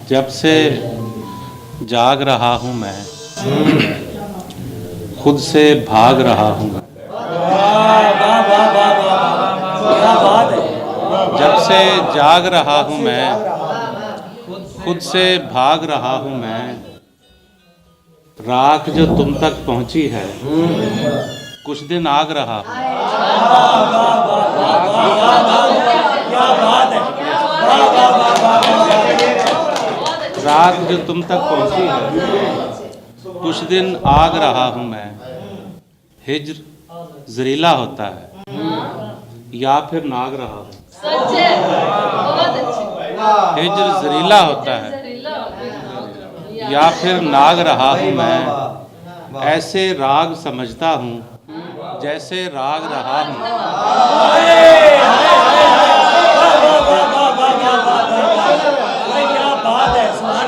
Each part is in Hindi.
जब से जाग रहा हूँ मैं, खुद से भाग रहा हूँ मैं। जब से जाग रहा हूँ मैं, खुद से भाग रहा हूँ मैं। राख जो तुम तक पहुँची है, कुछ दिन आग रहा हूँ। रात जो तुम तक पहुंची है, कुछ दिन आग रहा हूं मैं। हिज्र जरीला होता है या फिर नाग रहा हूं। हिज्र जरीला होता है या फिर नाग रहा हूं मैं। ऐसे राग समझता हूं जैसे राग रहा हूं।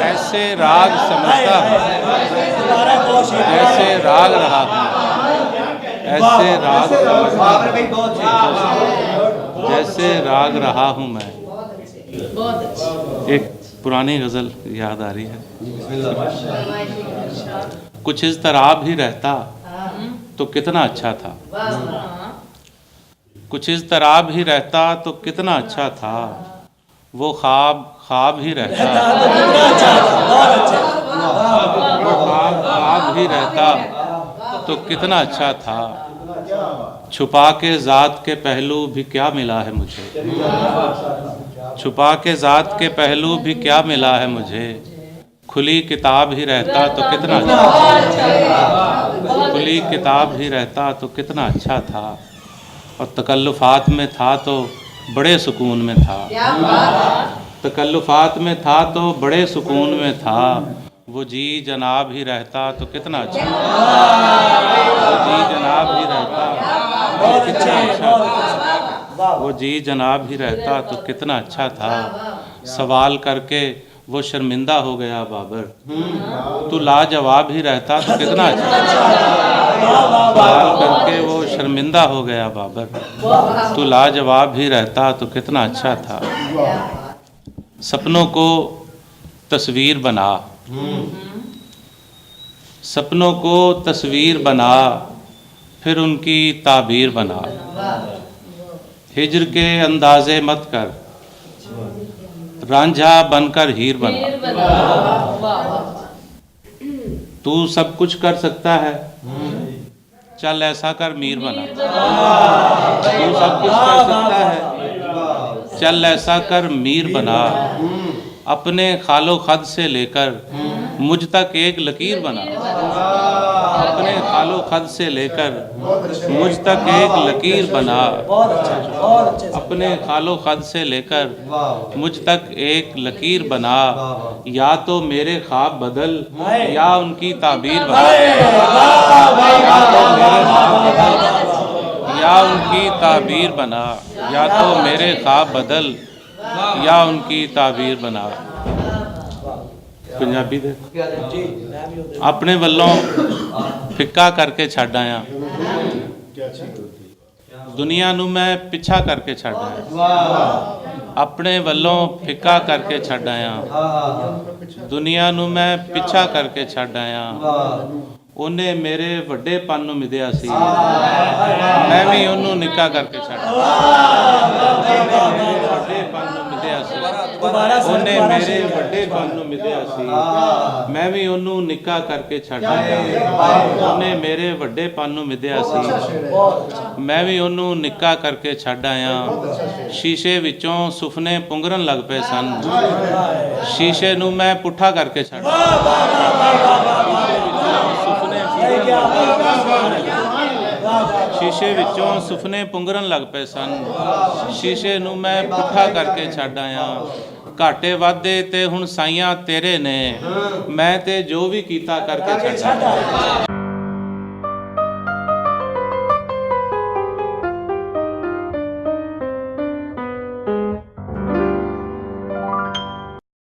ऐसे राग समझता हूँ जैसे राग रहा हूँ। ऐसे राग समझता हूँ जैसे राग रहा हूँ मैं। एक पुरानी गज़ल याद आ रही है। कुछ इस तरह भी रहता तो कितना अच्छा था। कुछ इस तरह भी रहता तो कितना अच्छा था। वो ख्वाब ही रहता। वो ख्वाब ही रहता तो कितना अच्छा था। छुपा के ज़ात के पहलू भी क्या मिला है मुझे। छुपा के ज़ात के पहलू भी क्या मिला है मुझे। खुली किताब ही रहता तो कितना अच्छा था। खुली किताब ही रहता तो कितना अच्छा था। और तकल्लुफ़ात में था तो बड़े सुकून में था। तकल्लुफ़ात में था तो बड़े सुकून में था। वो जी जनाब ही रहता तो कितना अच्छा था। वो जी जनाब ही रहता तो कितना अच्छा था। वो जी जनाब ही रहता तो कितना अच्छा था। सवाल करके वो शर्मिंदा हो गया बाबर। तू लाजवाब ही रहता तो कितना अच्छा था। सवाल करके वो शर्मिंदा हो गया बाबर। तू लाजवाब ही रहता तो कितना अच्छा था। सपनों को तस्वीर बना। सपनों को तस्वीर बना फिर उनकी ताबीर बना। हिज्र के अंदाज़े मत कर, रांझा बनकर हीर बना। तू सब कुछ कर सकता है, चल ऐसा कर मीर बना। तू सब कुछ कर सकता है, चल ऐसा कर मीर बना। अपने खालो खद से लेकर मुझ तक एक लकीर बना। अपने खालो खद से लेकर मुझ तक एक लकीर बना। अपने खालो खद से लेकर मुझ तक एक लकीर बना। या तो मेरे ख्वाब बदल या उनकी ताबीर बना। या तो मेरे ख्वाब बदल या उनकी ताबीर बना। या तो मेरे ख्वाब बदल या उनकी ताबीर बना। पंजाबी दे अपने वल्लों फिक्का करके छड्ड आया। दुनिया नूं मैं पिछा करके छड्ड आया। अपने वल्लों फिक्का करके छड्ड आया। दुनिया नूं मैं पिछा करके छड्ड आया। ਉਹਨੇ ਮੇਰੇ ਵੱਡੇਪਨ ਨੂੰ ਮਿਧਿਆ ਸੀ, ਮੈਂ ਵੀ ਉਹਨੂੰ ਨਿੱਕਾ ਕਰਕੇ ਛੱਡ ਵੱਡੇਪਨ ਨੂੰ ਮਿਧਿਆ ਸੀ। ਉਹਨੇ ਮੇਰੇ ਵੱਡੇਪਨ ਨੂੰ ਮਿਧਿਆ ਸੀ, ਮੈਂ ਵੀ ਉਹਨੂੰ ਨਿੱਕਾ ਕਰਕੇ ਛੱਡ ਆਇਆ। ਉਹਨੇ ਮੇਰੇ ਵੱਡੇਪਨ ਨੂੰ ਮਿਧਿਆ ਸੀ, ਮੈਂ ਵੀ ਉਹਨੂੰ ਨਿੱਕਾ ਕਰਕੇ ਛੱਡ ਆਇਆ। ਸ਼ੀਸ਼ੇ ਵਿੱਚੋਂ ਸੁਪਨੇ ਪੁੰਗਰਨ ਲੱਗ ਪਏ ਸਨ, ਸ਼ੀਸ਼ੇ ਨੂੰ ਮੈਂ ਪੁੱਠਾ ਕਰਕੇ ਛੱਡ शीशे विचों सुपने पुंगरन लग पे सन, शीशे नूं मैं पुट्ठा करके छड्ड आया। घाटे वाधे ते हुण साइयां तेरे ने, मैं ते जो भी कीता करके छड्ड आया।